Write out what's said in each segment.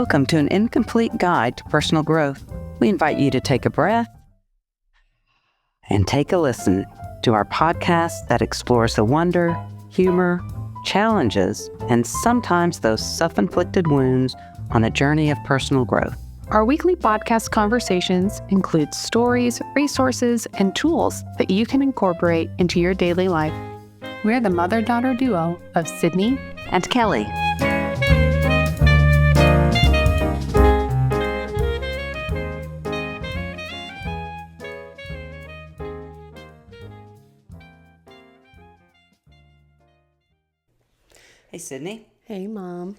Welcome to an incomplete guide to personal growth. We invite you to take a breath and take a listen to our podcast that explores the wonder, humor, challenges, and sometimes those self-inflicted wounds on a journey of personal growth. Our weekly podcast conversations include stories, resources, and tools that you can incorporate into your daily life. We're the mother-daughter duo of Sydney and Kelly. Hey, Sydney. Hey, Mom.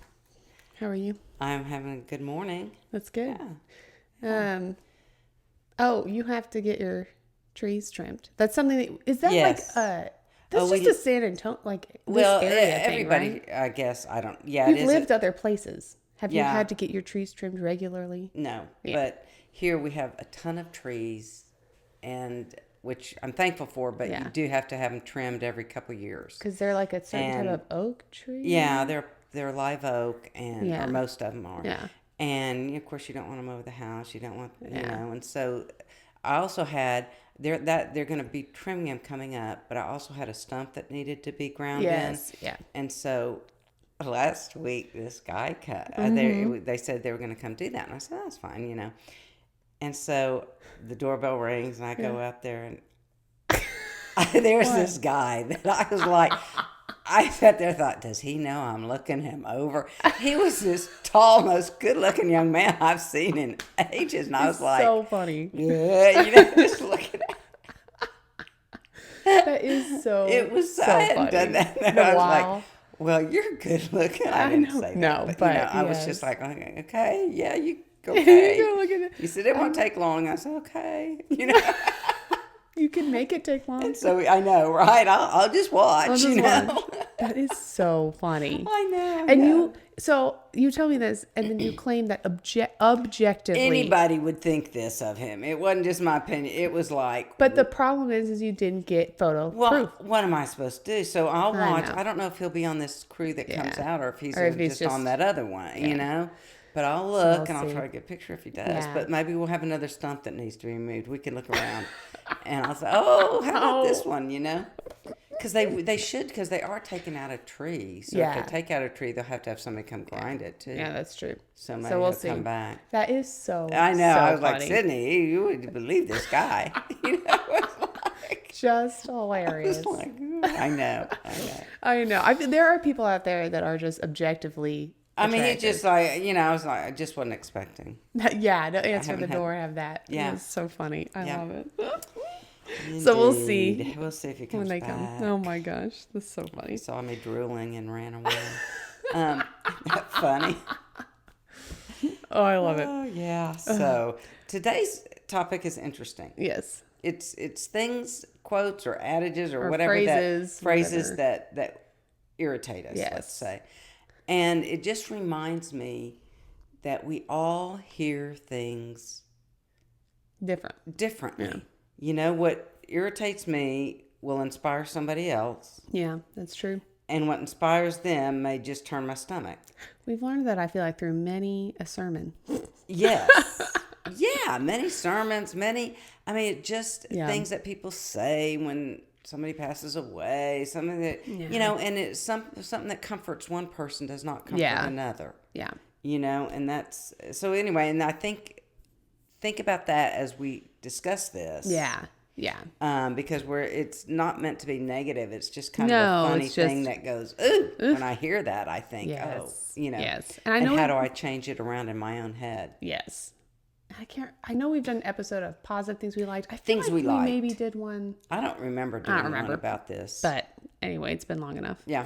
How are you? I'm having a good morning. That's good. Yeah. Oh, you have to get your trees trimmed. That's something that, is that Yes. that's just a San Antonio, like this area everybody, thing, right? I guess, I don't, yeah. You've lived other places. Have you Yeah. had to get your trees trimmed regularly? No, Yeah. but here we have a ton of trees, and which I'm thankful for, but Yeah. you do have to have them trimmed every couple of years. Because they're like a certain And- type of oak tree? Yeah, they're live oak, and Yeah. or most of them are. Yeah. And of course, you don't want them over the house. You don't want, Yeah. And so I also had they're going to be trimming them coming up, but I also had a stump that needed to be ground Yes. in. Yeah. And so last week, this guy cut. They said they were going to come do that, and I said that's fine. And so the doorbell rings, and I go out there, and there's this guy that I was like, I sat there and thought, does he know I'm looking him over? He was this tall, most good-looking young man I've seen in ages, and I was like, so funny. yeah, just looking at That is so it was so I hadn't funny. done that. And I was like, well, you're good looking. I didn't know. say that. No, but, but I was yes. just like, okay, yeah, you okay. You're looking at, He said, it won't take long. I said, okay. you can make it take long. And so I know, right? I'll just watch, I'll just know. watch. That is so funny. I know. And yeah. you tell me this, and then you claim that objectively Anybody would think this of him. It wasn't just my opinion. It was like. But the problem is you didn't get photo proof. What am I supposed to do? So I'll watch. know. I don't know if he'll be on this crew that comes out, or if he's just just on that other one. But I'll look, and I'll see. try to get a picture if he does. Yeah. But maybe we'll have another stump that needs to be removed. We can look around, and I'll say, "Oh, how about this one?" Because they should, because they are taking out a tree. So if they take out a tree, they'll have to have somebody come grind it too. Yeah, that's true. So maybe we'll he'll see. come back. That is so. I know. So I was funny. like, Sydney, you wouldn't believe this guy. Just hilarious. I know. I know. There are people out there that are just objectively. I mean, attractive. he just like, I was like, I just wasn't expecting. Yeah, to answer the haven't door, have that. Yeah. It's so funny. I love it. Indeed. So we'll see. We'll see if he comes When they back. come. Oh my gosh, that's so funny. He saw me drooling and ran away. That funny. Oh, I love it. Oh yeah. So today's topic is interesting. Yes. It's things, quotes, or adages, or whatever phrases, phrases that irritate us. Yes. Let's say, and it just reminds me that we all hear things differently. Yeah. What irritates me will inspire somebody else, Yeah, that's true. and what inspires them may just turn my stomach. We've learned that, I feel like, through many a sermon. Yes. Yeah, many sermons, things that people say when somebody passes away, something that, and it's something that comforts one person does not comfort another. Yeah. And that's, so anyway, and I think about that as we discuss this. Yeah. Yeah. Because it's not meant to be negative. It's just kind of a funny thing that goes, ooh, when I hear that, I think, Yes. Yes. And how do I change it around in my own head? Yes. I know we've done an episode of positive things we liked. I feel Things like we liked. maybe did one. I don't remember doing one about this. But anyway, it's been long enough. Yeah.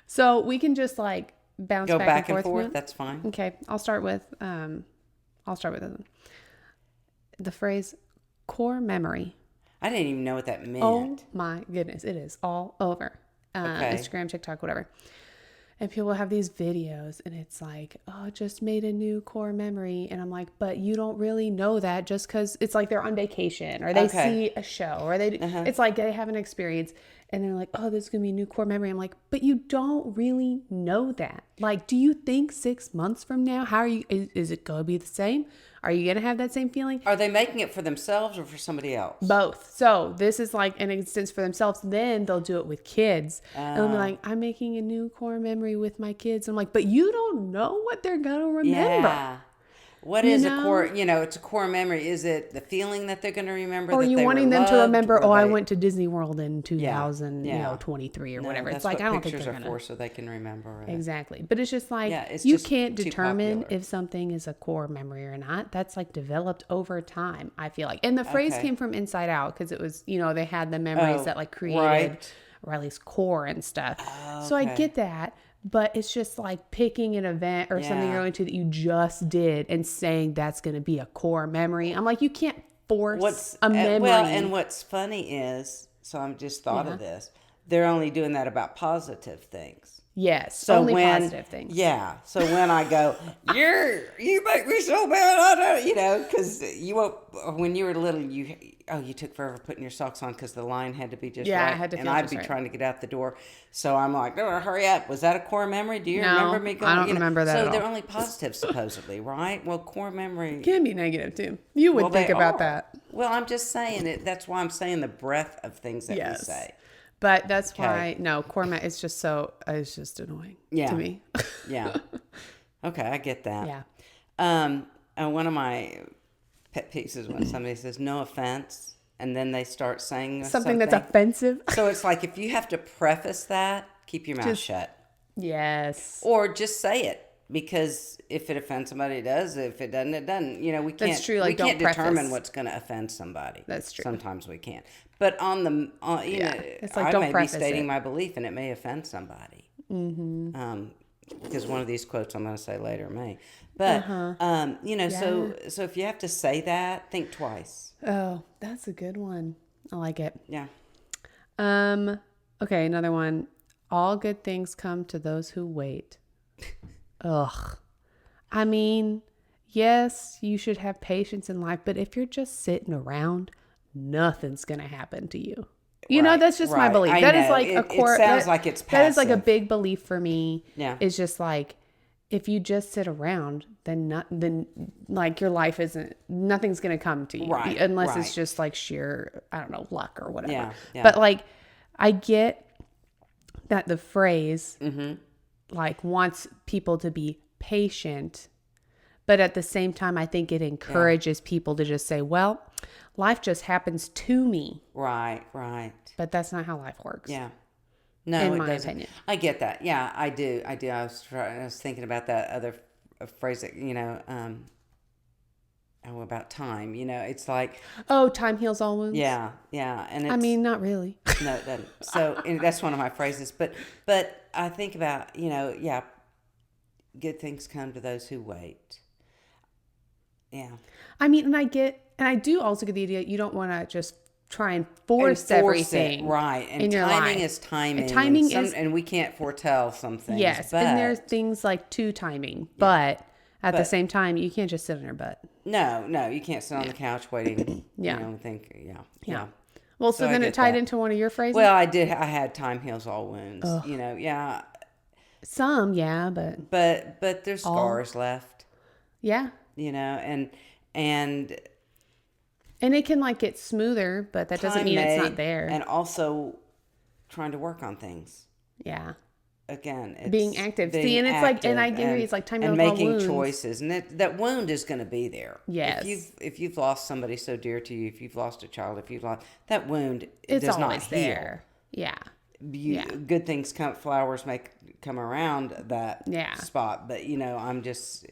So we can just like bounce Go back and forth. with it. That's fine. Okay. I'll start with this one. The phrase core memory. I didn't even know what that meant. Oh my goodness. It is all over. Okay. Instagram, TikTok, whatever. And people have these videos and it's like, oh, just made a new core memory. And I'm like, but you don't really know that just because it's like they're on vacation or they see a show or it's like they have an experience. And they're like, oh, this is going to be a new core memory. I'm like, but you don't really know that. Like, do you think 6 months from now, how are you, is it going to be the same? Are you going to have that same feeling? Are they making it for themselves or for somebody else? Both. So this is like an instance for themselves. Then they'll do it with kids. And they'll be like, I'm making a new core memory with my kids. I'm like, but you don't know what they're going to remember. Yeah. What is a core, it's a core memory. Is it the feeling that they're going to remember? Or are that you they wanting were them to loved? remember, Were I they- went to Disney World in 2023 or No, whatever. that's It's like, what I don't think pictures they're are going for, to. so they can remember it. Exactly. But it's just like, Yeah, it's you just can't too determine popular. if something is a core memory or not. That's like developed over time, I feel like. And the phrase Okay. came from Inside Out because it was, they had the memories Oh, that like created, right. or at least core and stuff. So I Okay. get that. But it's just like picking an event or something Yeah. you're going to that you just did and saying that's going to be a core memory. I'm like, you can't force a memory. Well, and what's funny is, so I'm just thought of this, they're only doing that about positive things. Yes, So only when, positive things. Yeah. So when I go, you make me so bad, I don't, because you won't, when you were little, you took forever putting your socks on because the line had to be just right. I had to feel and I'd just be right. trying to get out the door. So I'm like, no, hurry up. Was that a core memory? Do you No, remember me going? I don't remember that So at all. they're only positive, supposedly, right? Well, core memory. Can be negative too. You would Well, think they about are. that. Well, I'm just saying it. That's why I'm saying the breadth of things that Yes. we say. But that's why, core memory, it's just annoying to me. Yeah. Okay, I get that. Yeah. And one of my pet peeves is when somebody says no offense, and then they start saying Something that's offensive. So it's like if you have to preface that, keep your mouth shut, Yes. or just say it. Because if it offends somebody, it does. If it doesn't, it doesn't. We can't. That's true, like, we can't don't determine preface. what's going to offend somebody. That's true. Sometimes we can't. But It's like, I don't may be preface stating it. my belief, and it may offend somebody. Mm-hmm. Because one of these quotes I'm going to say later may. But so if you have to say that, think twice. Oh, that's a good one. I like it. Yeah. Okay, another one. All good things come to those who wait. Ugh. I mean, yes, you should have patience in life, but if you're just sitting around, nothing's going to happen to you. That's just my belief. That is like a core. It sounds like it's passive. That is like a big belief for me. Yeah. It's just like, if you just sit around, then like your life nothing's going to come to you. Right, Unless it's right. just like sheer, I don't know, luck or whatever. Yeah. But like, I get that the phrase Mm-hmm. like wants people to be patient, but at the same time, I think it encourages people to just say, well, life just happens to me. Right. But that's not how life works. Yeah. No, In it my doesn't. opinion. I get that. Yeah, I do. I was thinking about that other phrase that, about time. It's like, Oh, time heals all wounds. yeah. And it's, I mean, not really. no, it doesn't. So and that's one of my phrases. But I think about, good things come to those who wait. Yeah. I mean, and I do also get the idea you don't want to just try and force everything. Right. And in your timing life. is timing. And timing and we can't foretell some things. Yes, but, and there's things like to timing, but at the same time, you can't just sit on your butt. No, you can't sit on the couch waiting. Yeah. And think, yeah. Well, so So I then it get tied that. into one of your phrases? Well, I had time heals all wounds. Yeah. Some, yeah, but But there's scars left. yeah. And And it can like get smoother, but that doesn't time mean it's may- not there. And also trying to work on things. Yeah. Again, it's Being active. being See, and it's like, and I active agree, it's like time and heals all making wounds. choices, and that wound is going to be there. Yes. If you've lost somebody so dear to you, if you've lost a child, if you've lost that wound, It's does not always heal. there. Yeah. Good things come, flowers come around that Yeah. spot, but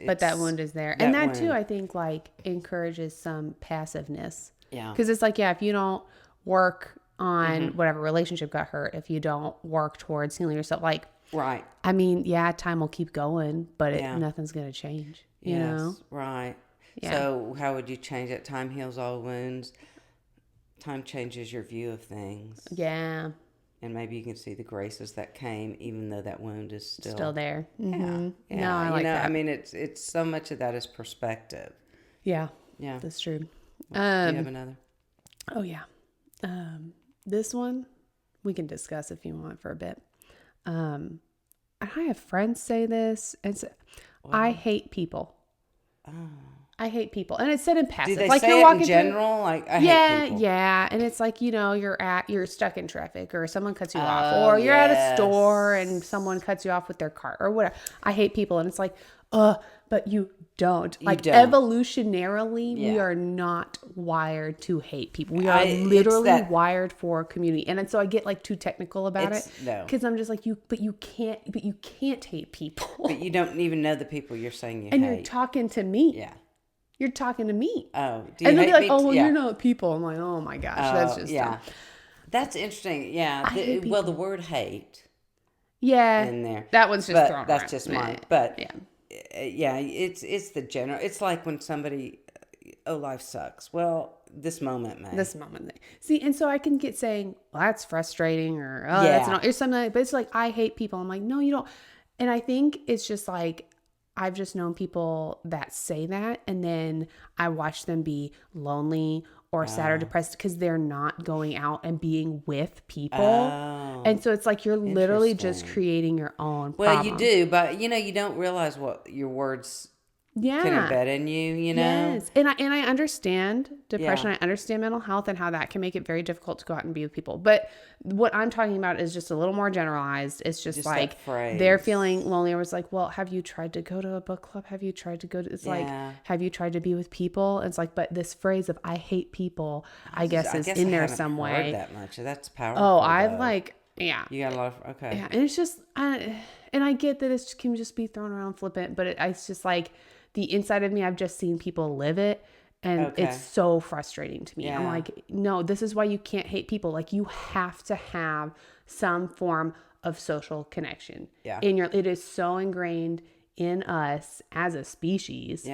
But that wound is there. And that too, I think like encourages some passiveness. Yeah. Because it's like, if you don't work on whatever relationship got hurt, if you don't work towards healing yourself, like, Right. I mean, time will keep going, but nothing's going to change, you know? Right. Yeah. So how would you change it? Time heals all wounds. Time changes your view of things. Yeah. And maybe you can see the graces that came, even though that wound is still there. Yeah. Mm-hmm. No, I like that. I mean, it's so much of that is perspective. Yeah. Yeah. That's true. Do you have another? Oh, yeah. This one, we can discuss if you want for a bit. And I have friends say this, and I hate people. Oh. I hate people. And it's said in passive. Do they like say you're it walking in general? Like, I hate people. Yeah. And it's like, you're stuck in traffic, or someone cuts you off, or you're at a store and someone cuts you off with their cart or whatever. I hate people. And it's like, but you don't. Evolutionarily, we are not wired to hate people. We are literally wired for community. And so I get like too technical about it. No. Because I'm just like, you can't hate people. But you don't even know the people you're saying you hate. And you're talking to me. Yeah. You're talking to me. Oh, and they'll be like, "Oh, well, you're not people." I'm like, "Oh my gosh, that's just dumb." That's interesting. Yeah. Well, the word hate. Yeah. In there. That one's just thrown that's around. just mine. But it's the general. It's like when somebody, life sucks. Well, this moment, man. This moment. See, and so I can get saying, "Well, that's frustrating," or that's not, or something like, but it's like, I hate people. I'm like, no, you don't. And I think it's just like, I've just known people that say that, and then I watch them be lonely or sad or depressed because they're not going out and being with people. And so it's like you're literally just creating your own problem. Well, you do, but you don't realize what your words can embed in you, Yes. And I understand depression. I understand mental health and how that can make it very difficult to go out and be with people. But what I'm talking about is just a little more generalized. It's just like they're feeling lonely. Or it's like, well, have you tried to go to a book club? Have you tried to go to, it's like, have you tried to be with people? It's like, but this phrase of I hate people, I guess is in there some way. Heard that much. That's powerful. Oh, I've like, yeah. You got a lot of, okay. Yeah. And it's just, and I get that it can just be thrown around flippant, but it's just like, the inside of me, I've just seen people live it, and it's so frustrating to me. Yeah. I'm like, no, this is why you can't hate people. Like, you have to have some form of social connection. Yeah. It is so ingrained in us as a species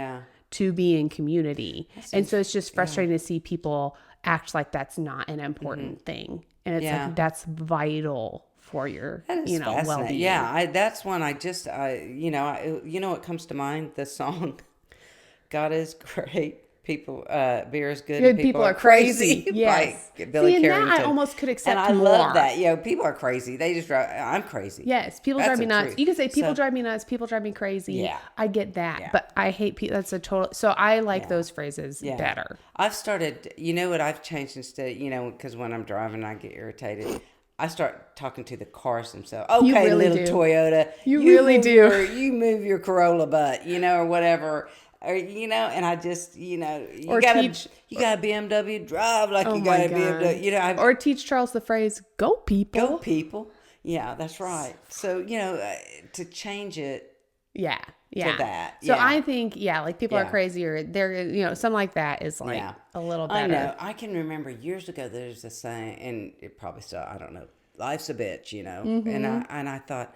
to be in community. And so it's just frustrating to see people act like that's not an important thing. And it's like, that's vital for your, well-being. Yeah, that's one I just, what comes to mind? The song, God is great, people, beer is good, people are crazy. Yes. By Billy Carrington. That I almost could accept more. And I love that. People are crazy. They just drive, I'm crazy. Yes, people drive me nuts. Truth. You can say people drive me nuts, people drive me crazy. Yeah. I get that. But I hate people. That's a total, so I like those phrases better. I've started, what I've changed instead, because when I'm driving, I get irritated. I start talking to the cars themselves. Okay, really little Toyota. You really do. You move your Corolla butt, or whatever. Or, and I just, you got a BMW, drive like you got a BMW. Or teach Charles the phrase, go people. Go people. Yeah, that's right. So, to change it. Yeah. To that. So I think, like people are crazy, or they're, something like that is like a little better. I know. I can remember years ago there's a saying, and it probably still, I don't know, life's a bitch, Mm-hmm. And I thought,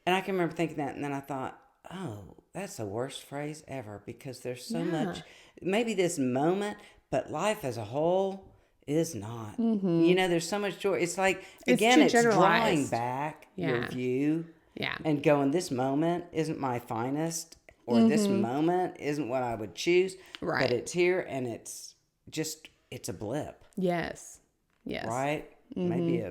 and I can remember thinking that, and then I thought, oh, that's the worst phrase ever, because there's so much, maybe this moment, but life as a whole is not. Mm-hmm. There's so much joy. It's like, again, it's drawing back your view. Yeah. And going, this moment isn't my finest, or this moment isn't what I would choose. Right. But it's here, and it's a blip. Yes. Right? Mm-hmm. Maybe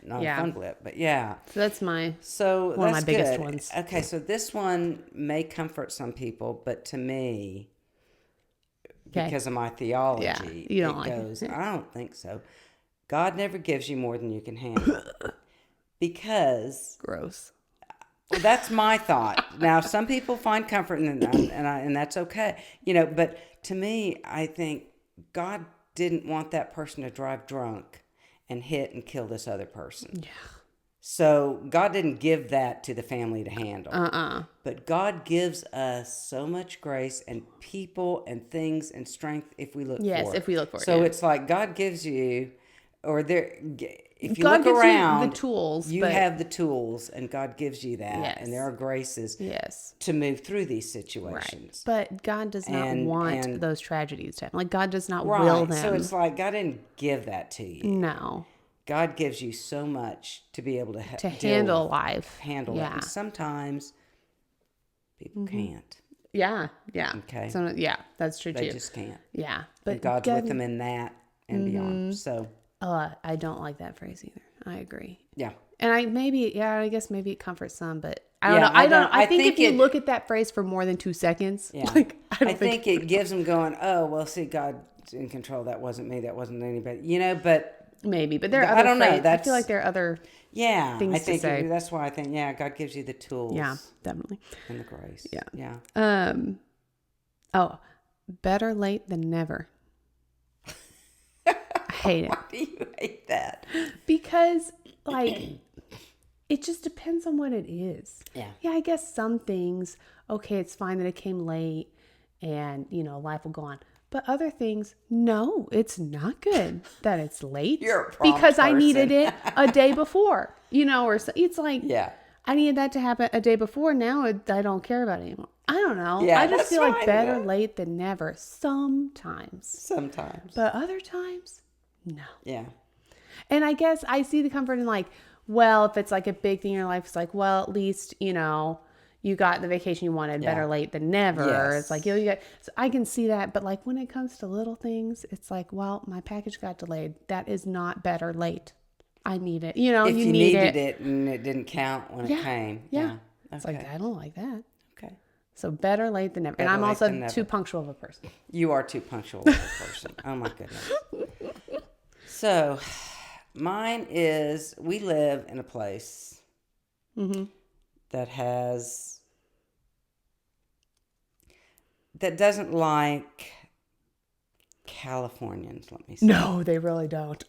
not a fun blip, but yeah. So that's one of my biggest ones. Okay, so this one may comfort some people, but to me, because of my theology, you don't I don't think so. God never gives you more than you can handle. Because gross. Well, that's my thought. Now, some people find comfort in that, and that's okay. But to me, I think God didn't want that person to drive drunk and hit and kill this other person. Yeah. So God didn't give that to the family to handle. But God gives us so much grace and people and things and strength if we look for it. Yes, if we look for it. So it's like God gives you, or there. If you God look around, you the tools, you have the tools, and God gives you that, yes. and there are graces to move through these situations. Right. But God does not want those tragedies to happen. Like, God does not will them. So it's like God didn't give that to you. No. God gives you so much to be able to handle life. Handle it. And sometimes people can't. Yeah. Yeah. Okay. So, that's true too. They just can't. Yeah. But God's with them in that and beyond. So. I don't like that phrase either. I agree. Yeah. And I guess maybe it comforts some, but I don't know. I think if you look at that phrase for more than 2 seconds, like, I think it gives them going, oh, well, see, God's in control. That wasn't me. That wasn't anybody. You know, but maybe. But there are other I don't know. I feel like there are other things I think to say. That's why I think, God gives you the tools. Yeah, definitely. And the grace. Yeah. Yeah. Oh, better late than never. I hate it. Why do you hate that? Because, like, it just depends on what it is. Yeah. Yeah, I guess some things, okay, it's fine that it came late and, life will go on. But other things, no, it's not good that it's late. You're a prompt because I person. needed it a day before, or so, it's like, I needed that to happen a day before. Now I don't care about it anymore. I don't know. Yeah, I just feel like better though. late than never sometimes. But other times, no. Yeah. And I guess I see the comfort in, like, well, if it's like a big thing in your life, it's like, well, at least, you got the vacation you wanted. Better late than never. Yes. It's like, you get, so I can see that. But, like, when it comes to little things, it's like, well, my package got delayed. That is not better late. I need it. If you need needed it and it didn't count when it came. Yeah. Okay. It's like, I don't like that. Okay. So better late than never. And I'm also too punctual of a person. You are too punctual of a person. Oh, my goodness. So, mine is, we live in a place that doesn't like Californians, let me say. No, they really don't.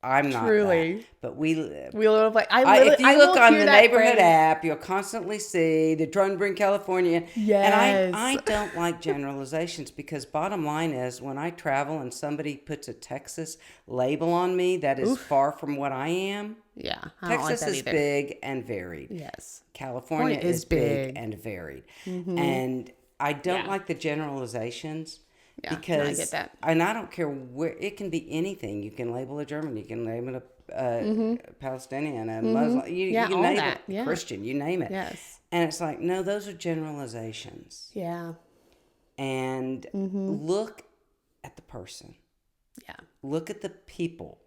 I'm not Truly. that, but we live. Like, if you look on the neighborhood app, you'll constantly see the Drunbring, California. Yes. And I don't like generalizations, because bottom line is, when I travel and somebody puts a Texas label on me that is far from what I am. Yeah. Texas is big and varied. Yes. California is big and varied. Mm-hmm. And I don't like the generalizations. Yeah, because I get that. And I don't care where, it can be anything. You can label a German, you can label a Palestinian, a Muslim, you name it, Christian, you name it. Yes. And it's like, no, those are generalizations. Yeah. And look at the person. Yeah. Look at the people,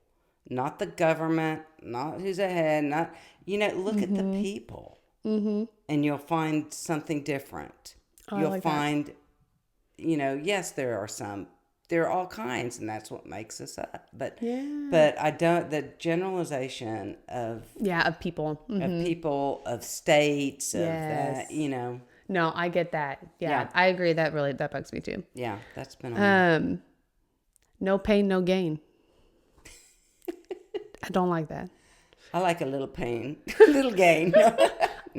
not the government, not who's ahead, not, look at the people. Mm-hmm. And you'll find something different. You'll like find that. Yes, there are all kinds, and that's what makes us up. But I don't, the generalization of people, of people, of states, of that, No, I get that. Yeah, I agree. That bugs me too. Yeah, that's been no pain, no gain. I don't like that. I like a little pain, little gain. No,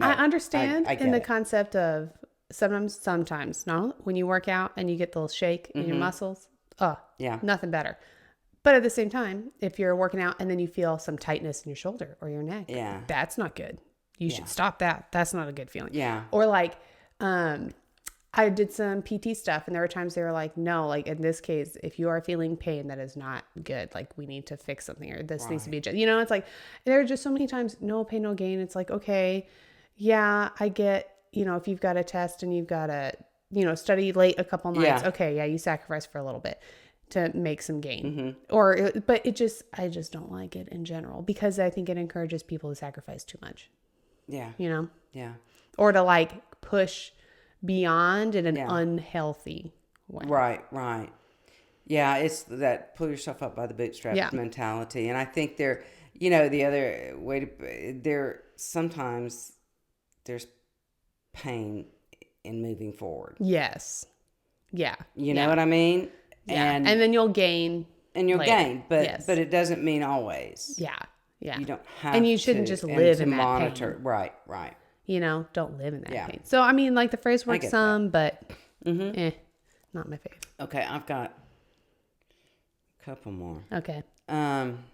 I understand I in the concept of sometimes, no, when you work out and you get the little shake in your muscles, nothing better. But at the same time, if you're working out and then you feel some tightness in your shoulder or your neck, that's not good. You should stop that. That's not a good feeling. Yeah. Or like, I did some PT stuff, and there were times they were like, no, like in this case, if you are feeling pain, that is not good. Like, we need to fix something, or this needs to be, it's like, there are just so many times, no pain, no gain. It's like, okay, yeah, I get, if you've got a test and you've got to, study late a couple nights, okay, you sacrifice for a little bit to make some gain. But I just don't like it in general, because I think it encourages people to sacrifice too much. Yeah. Yeah. Or to like push beyond in an unhealthy way. Right. Yeah, it's that pull yourself up by the bootstraps mentality. And I think the other way sometimes there's pain in moving forward. Yes. Yeah. You know what I mean? Yeah. And then you'll gain. And you'll gain, but it doesn't mean always. Yeah. Yeah. You don't have and you shouldn't just live in that monitor. pain. Right. Don't live in that pain. So, I mean, like, the phrase works some, but not my favorite. Okay, I've got a couple more. Okay. I'm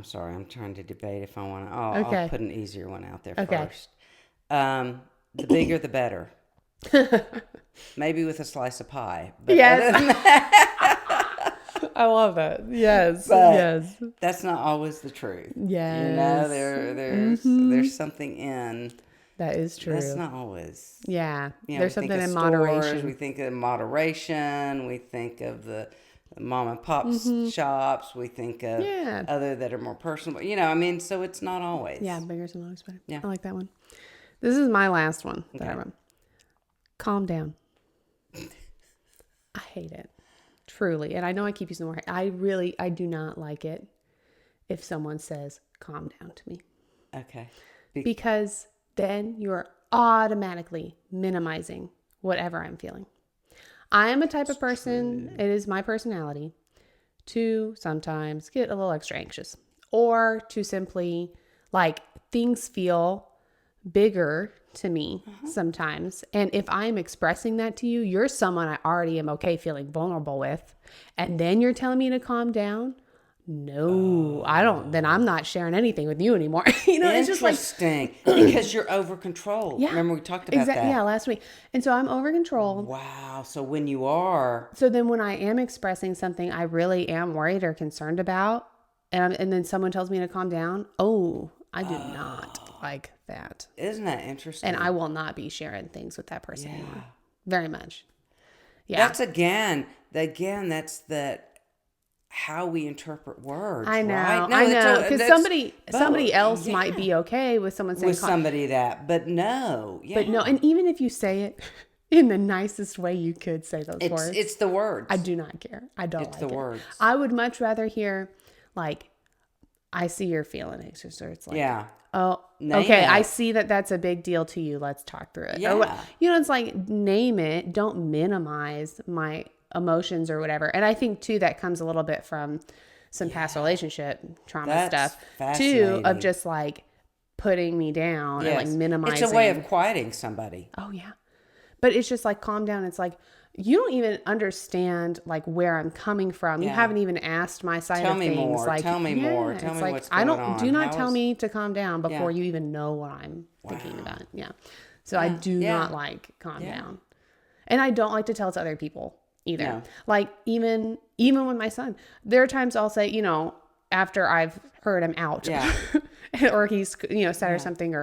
sorry, I'm trying to debate if I want to. I'll put an easier one out there first. The bigger, the better. Maybe with a slice of pie. But I love that. Yes. But that's not always the truth. Yes. There's something in That is true. That's not always. Yeah. You know, There's we think something of in stores, moderation. we think of moderation. We think of the mom and pop shops. We think of Yeah. other that are more personal. You know, I mean, so it's not always. Yeah, bigger is always better. Yeah. I like that one. This is my last one that I Okay. wrote. Calm down. I hate it. Truly. And I know I keep using the word. I do not like it if someone says, calm down to me. Okay. Because then you're automatically minimizing whatever I'm feeling. I am a type of person, it is my personality, to sometimes get a little extra anxious or to simply, like, things feel bigger to me sometimes. And if I'm expressing that to you, you're someone I already am okay feeling vulnerable with. And then you're telling me to calm down. No, I don't. Then I'm not sharing anything with you anymore. You know, it's just like, Interesting. Because you're over control. yeah, Remember we talked about that. Yeah, last week. And so I'm over control. Wow. So when you are. So then when I am expressing something I really am worried or concerned about, and then someone tells me to calm down, oh, I do not like that. Isn't that interesting? And I will not be sharing things with that person anymore. Very much. Yeah. That's that's that how we interpret words. I know. Right? No, I know. that's Because somebody else might be okay with someone saying with somebody that, but no. Yeah. But no, and even if you say it in the nicest way you could say those words. It's the words. I do not care. I don't It's like the it. words. I would much rather hear, like, I see you're feeling anxious, or it's like, Yeah. oh, Name okay, it. I see that that's a big deal to you. Let's talk through it. Yeah. Or, you know, it's like, name it. Don't minimize my emotions or whatever. And I think, too, that comes a little bit from some past relationship trauma That's stuff, too, fascinating. of just, like, putting me down and, like, minimizing. It's a way of quieting somebody. Oh, yeah. But it's just like, calm down. It's like, you don't even understand, like, where I'm coming from. You haven't even asked my side Tell of me things. more. Like, Tell me more. Tell it's me like, what's I going don't. on. Do not How tell is- me to calm down before you even know what I'm thinking about. Yeah. So I do not like calm down, and I don't like to tell it to other people either. No. Like, even with my son, there are times I'll say, you know, after I've heard him out, or he's, you know, said or something,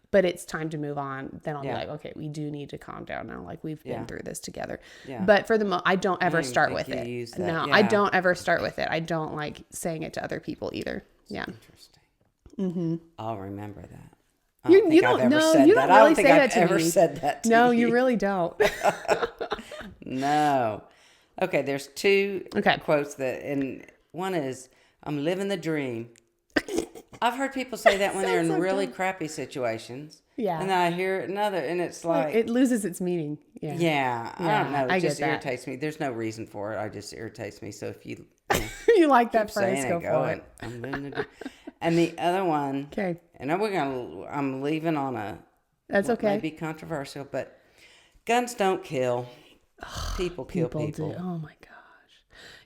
but it's time to move on, then I'll be like, okay, we do need to calm down now. Like, we've been through this together. Yeah. But for I don't ever start with it. No, I don't ever start with it. I don't like saying it to other people either. Yeah. Interesting. I'll remember that. You don't really say that to me. I don't think I've ever said that to you. No, you really don't. No. Okay, there's two quotes and one is, I'm living the dream. I've heard people say that when they're in really crappy situations. Yeah. And then I hear another, and it's like... It loses its meaning. Yeah. Yeah. I don't know. It just irritates me. There's no reason for it. It just irritates me. So if you... you like that phrase, go for it. I'm living the dream. And the other one... Okay. And I'm leaving on a... That's okay. May be controversial, but guns don't kill. People kill people. Do. Oh my gosh.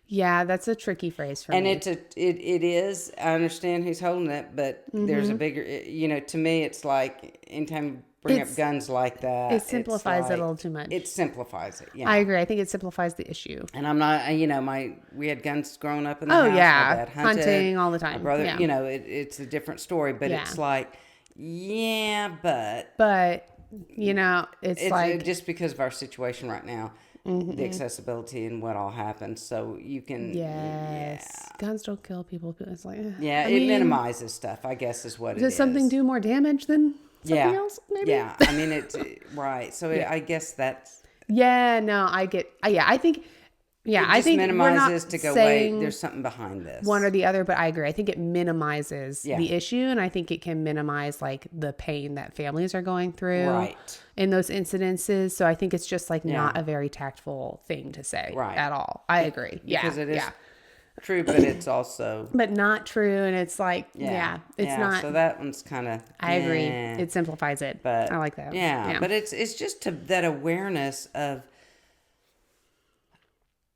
Yeah, that's a tricky phrase for me. And it is. I understand who's holding it, but there's a bigger. You know, to me, it's like anytime you bring up guns like that, it simplifies it a little too much. It simplifies it. Yeah, I agree. I think it simplifies the issue. And I'm not. You know, we had guns growing up in the house. Oh yeah, my dad hunting all the time. My brother. You know, it's a different story, but it's like, but you know, it's like just because of our situation right now. The accessibility and what all happens, so you can. Yes, guns don't kill people. It's like it minimizes stuff. I guess is what it is. Does something do more damage than something else? Maybe. Yeah, I mean it's right. So I guess that's. Yeah, no, I get. I think. Yeah, I think minimizes to go. Wait, there's something behind this. One or the other, but I agree. I think it minimizes the issue, and I think it can minimize like the pain that families are going through in those incidences. So I think it's just like not a very tactful thing to say at all. I agree. Because it is true, but it's also but not true, and it's like it's not. So that one's kind of. I agree. It simplifies it, but I like that. Yeah, but it's just that awareness of.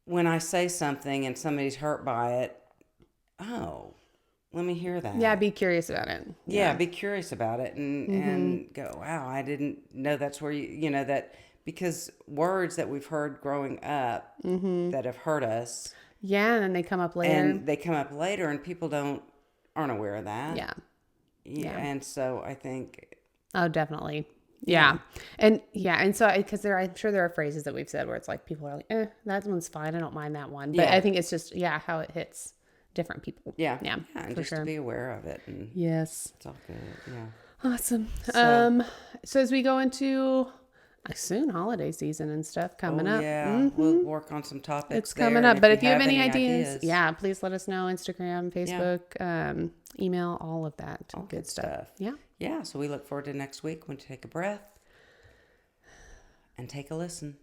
When I say something and somebody's hurt by it, let me hear that. Yeah, be curious about it. Yeah, be curious about it and go, wow, I didn't know that's where you know, that because words that we've heard growing up that have hurt us. Yeah, and they come up later. And people aren't aware of that. Yeah. And so I think. Oh, definitely. Yeah. And so because I'm sure there are phrases that we've said where it's like people are like, that one's fine. I don't mind that one. But I think it's just, how it hits different people. Yeah. Yeah. And just to be aware of it. And yes. It's all good. Yeah. Awesome. So as we go into soon holiday season and stuff coming up. Yeah. We'll work on some topics. It's coming up. But if you have any ideas, please let us know. Instagram, Facebook, email, all of that. All good stuff. Yeah. Yeah. So we look forward to next week when you take a breath and take a listen.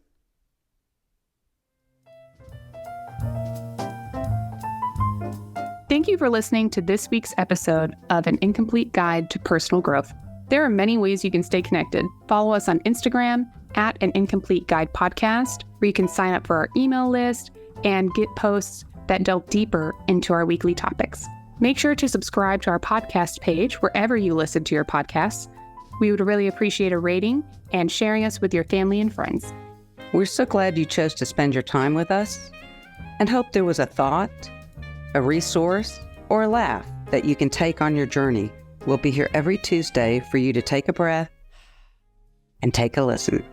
Thank you for listening to this week's episode of An Incomplete Guide to Personal Growth. There are many ways you can stay connected. Follow us on Instagram at An Incomplete Guide Podcast, where you can sign up for our email list and get posts that delve deeper into our weekly topics. Make sure to subscribe to our podcast page wherever you listen to your podcasts. We would really appreciate a rating and sharing us with your family and friends. We're so glad you chose to spend your time with us and hope there was a thought, a resource, or a laugh that you can take on your journey. We'll be here every Tuesday for you to take a breath and take a listen.